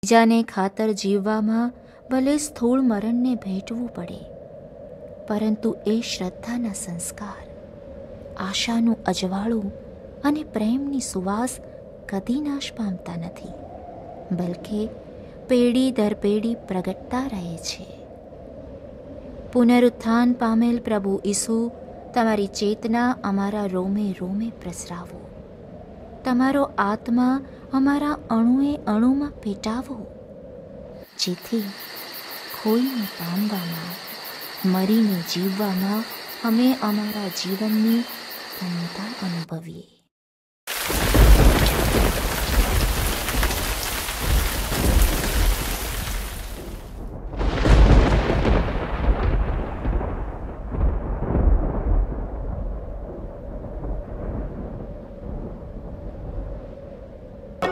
બીજાને ખાતર જીવવામાં ભલે સ્થૂળ મરણને ભેટવું પડે, પરંતુ એ શ્રદ્ધાના સંસ્કાર, આશાનું અજવાળું અને પ્રેમની સુવાસ કદી નાશ પામતા નથી, બલકે પેઢી દર પેઢી પ્રગટતા રહે છે. પુનરુત્થાન પામેલ પ્રભુ ઈસુ, તમારી ચેતના અમારા રોમે રોમે પ્રસરાવો. તમારો આત્મા અમારા અણુએ અણુમાં પેટાવો, જેથી ખોઈને પામવામાં, મરીને જીવવામાં અમે અમારા જીવનની ધન્યતા અનુભવીએ.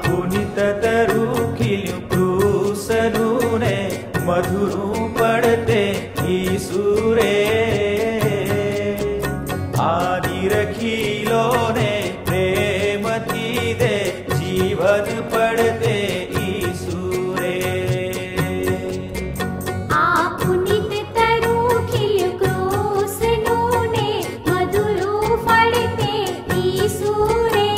પુનિતરું ખીલ્યું ક્રૂસનું ને મધુરું પડતે ઈસુરે, આદિ રખીલો ને પ્રેમથી દે જીવન પડતે ઈસુરે. આ પુનિત તરું ખીલ્યું ક્રૂસનું ને મધુરું પડતે ઈસુરે,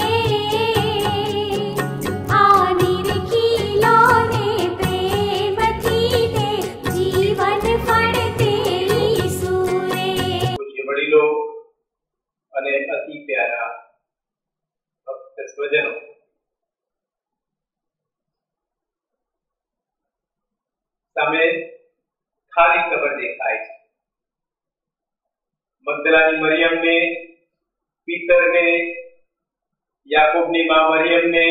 અને અતિ પ્યારા ભક્ત સ્વજનો, સામે ખાલી કબર દેખાય છે. મગદલાની મરિયમને, પીતરને, યાકૂબની માં મરિયમને,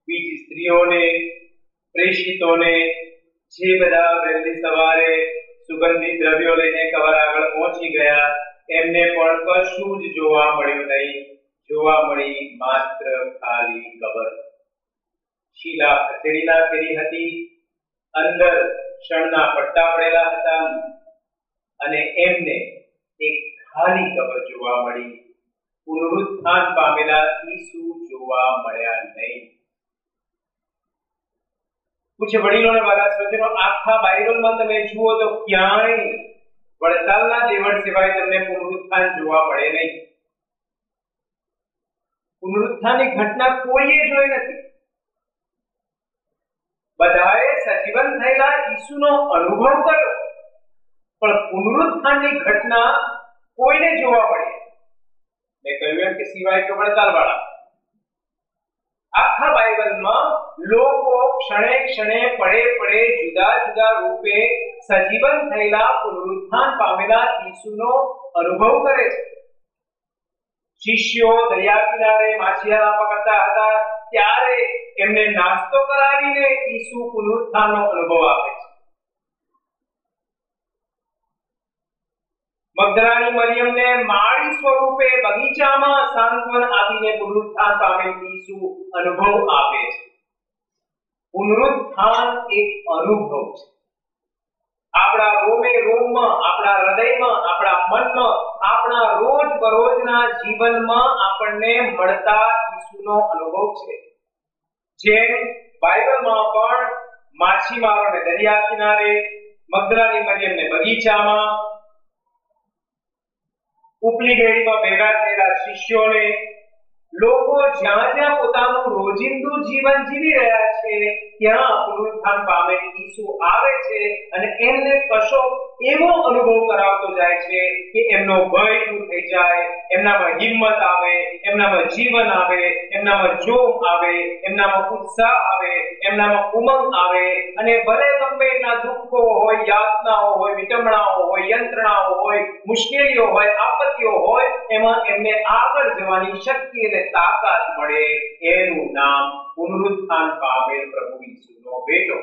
બીજી સ્ત્રીઓને, પ્રેષિતોને, જે બધા વહેલી સવારે સુગંધિત દ્રવ્યો લઈને કબર આગળ પહોંચી ગયા, એમને પણ કશું જ જોવા મળ્યું નહીં. જોવા મળી માત્ર ખાલી કબર. શીલા ખસેડી નાખેલી હતી, અંદર શણના પટ્ટા પડેલા હતા અને એમને એક ખાલી કબર જોવા મળી. પુનરુત્થાન પામેલા ઈસુ જોવા મળ્યા નહીં. પૂછે વડીલોને વાલા સ્વજનો, આખા બાઇબલમાં તમે જુઓ તો ક્યાંય વડતાલના દેવળ સિવાય તમને પુનરુત્થાન જોવા મળે નહીં. પુનરુત્થાનની ઘટના કોઈએ જોઈ નથી. બધાએ સજીવન થયેલા ઈસુનો અનુભવ કર્યો, પણ પુનરુત્થાનની ઘટના કોઈને જોવા મળી. મેં કહ્યું એમ કે સિવાય કે વડતાલ વાળા. આખા બાઇબલમાં લોકો ક્ષણે ક્ષણે પડે પડે જુદા જુદા રૂપે સજીવન થયેલા પુનરુત્થાન પામેલા ઈસુનો અનુભવ કરે છે. શિષ્યો દરિયા કિનારે માછીમારા પકડતા હતા ત્યારે એમને નાસ્તો કરાવીને ઈસુ પુનરુત્થાનનો અનુભવ આપે છે. મગદલાની મરિયમને માળી સ્વરૂપે બગીચામાં સાંત્વન આપીને પુનરુત્થાન પામેલ ઈસુ અનુભવ આપે છે. પુનરુત્થાન એક અનુભવ છે. આપણા રોમે રોમમાં, આપણા હૃદયમાં, આપણા મનમાં, આપણા રોજબરોજના જીવનમાં આપણને મળતા ઈસુનો અનુભવ છે. જેમ બાઇબલમાં પણ માછીમારોને દરિયા કિનારે, મગદલાની મરિયમને બગીચામાં, ઉપલી બેડીમાં ભેગા થયેલા શિષ્યોને, લોકો જ્યાં જ્યાં પોતાનું રોજિંદુ જીવન જીવી રહ્યા છે ત્યાં પુનરુત્થાન પામેલ ઈસુ આવે છે અને એમને કશો એવો અનુભવ કરાવતો જાય છે કે એમનો ભય દૂર થઈ જાય, એમનામાં હિંમત આવે, એમનામાં જીવન આવે, એમનામાં જોમ આવે, એમનામાં ઉત્સાહ આવે, એમનામાં ઉમંગ આવે અને ભલે ગમે એટલા દુઃખો હોય, યાતનાઓ હોય, વિટંબણાઓ હોય, યંત્રણાઓ હોય, મુશ્કેલીઓ હોય, આપત્તિઓ હોય, એમાં એમને આગળ જવાની શક્તિ અને તાકાત મળે. એનું નામ પુનરુત્થાન પામેલ પ્રભુ ઈસુનો ભેટો.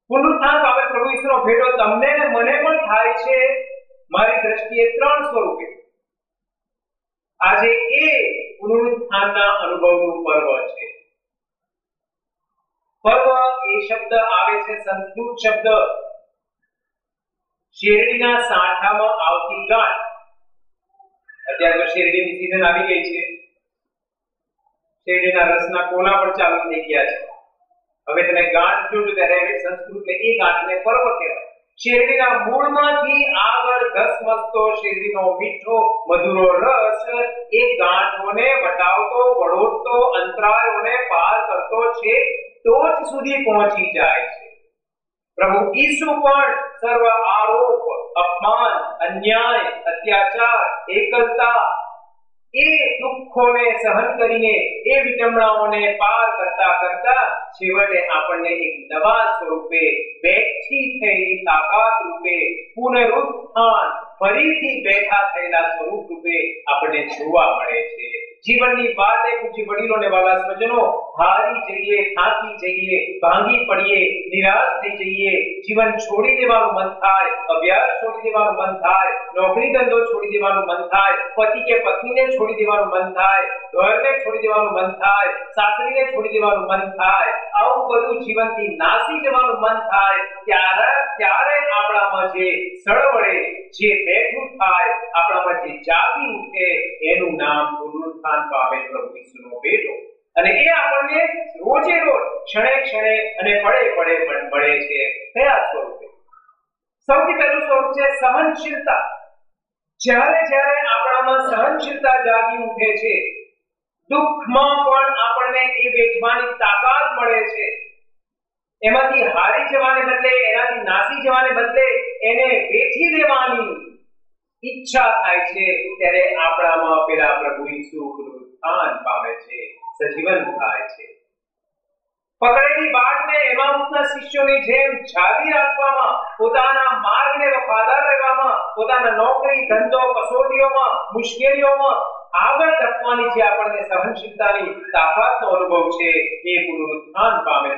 પુનરુત્થાન પામેલ પ્રભુ ઈસુનો ભેટો તમને ને મને પણ થાય છે મારી દ્રષ્ટિએ ત્રણ સ્વરૂપે. આજે એ પુનરુત્થાનના અનુભવનું પર્વ છે. પર્વ એ શબ્દ આવે છે સંસ્કૃત શબ્દ શેરડીના સાંઠામાં આવતી ગાંઠ. અત્યારે તો શેરડીની સીઝન આવી ગઈ છે. શેરડીના રસના કોલા પણ ચાલુ થઈ ગયા છે. હવે તમે ગાંઠ જોજો ત્યારે સંસ્કૃતને એ ગાંઠને પર્વ કહેવાય. શેરડીના મૂળમાંથી આગળ ધસમસતો શેરડીનો મીઠો મધુરો રસ એ ગાંઠોને વટાવતો વળોટતો અંતરાયોને પાર કરતો છે ટોચ સુધી પહોંચી જાય છે. પ્રભુ ઈસુ પણ સર્વ આરોપ, અપમાન, અન્યાય, અત્યાચાર, એકલતા એ દુઃખોને સહન કરીને એ વિડંબણાઓને પાર કરતા કરતા છેવટે આપણને એક નવા સ્વરૂપે બેઠી થયેલી તાકાત રૂપે પુનરુત્થાન ફરીથી બેઠા થયેલા સ્વરૂપ રૂપે આપણને જોવા મળે છે. જીવનની વાતે પૂછી વડીલોને વાલા સ્વજનો હારી જઈએ, થાકી જઈએ, ભાંગી પડીએ, નિરાશ થઈ જઈએ, જીવન છોડી દેવાનું મન થાય, અભ્યાસ છોડી દેવાનું મન થાય, નોકરી ધંધો છોડી દેવાનું મન થાય, પતિ કે પત્નીને છોડી દેવાનું મન થાય, ઘરને છોડી દેવાનું મન થાય, સાસરીને છોડી દેવાનું મન થાય, આવું બધું જીવનથી નાસી જવાનું મન થાય ત્યારે આપણામાં જે સળવળે, જે બેઠું થાય, આપણામાં જે જાગી ઉઠે એનું નામ પુનરુત્થાન પામે પ્રભુ ઈસુનો ભેટો. અને એ આપણને રોજે રોજ ક્ષણે ક્ષણે અને પડે પડે મળે છે. કયા સ્વરૂપે? સૌથી પહેલું સ્વરૂપ છે સહનશીલતા. જ્યારે જ્યારે આપણામાં સહનશીલતા જાગી ઉઠે છે, દુઃખમાં પણ આપણને એ વેઠવાની તાકાત મળે છે. એમાંથી હારી જવાને બદલે, એનાથી નાસી જવાને બદલે એને વેઠી લેવાની ઈચ્છા થાય છે, ત્યારે આપણામાં પેલા પ્રભુ ઈસુ પુનરુત્થાન પામે છે, સજીવન થાય છે. પકડેલી વાટને એમાઉસના શિષ્યોની જેમ જાળી રાખવામાં, પોતાના માર્ગને વફાદાર રહેવામાં, પોતાના નોકરી, ધંધો, કસોટીઓમાં, મુશ્કેલીઓમાં આગળ ધપવાની જે આપણને સહનશીલતાની તાકાતનો અનુભવ છે, એ પુનરુત્થાન પામે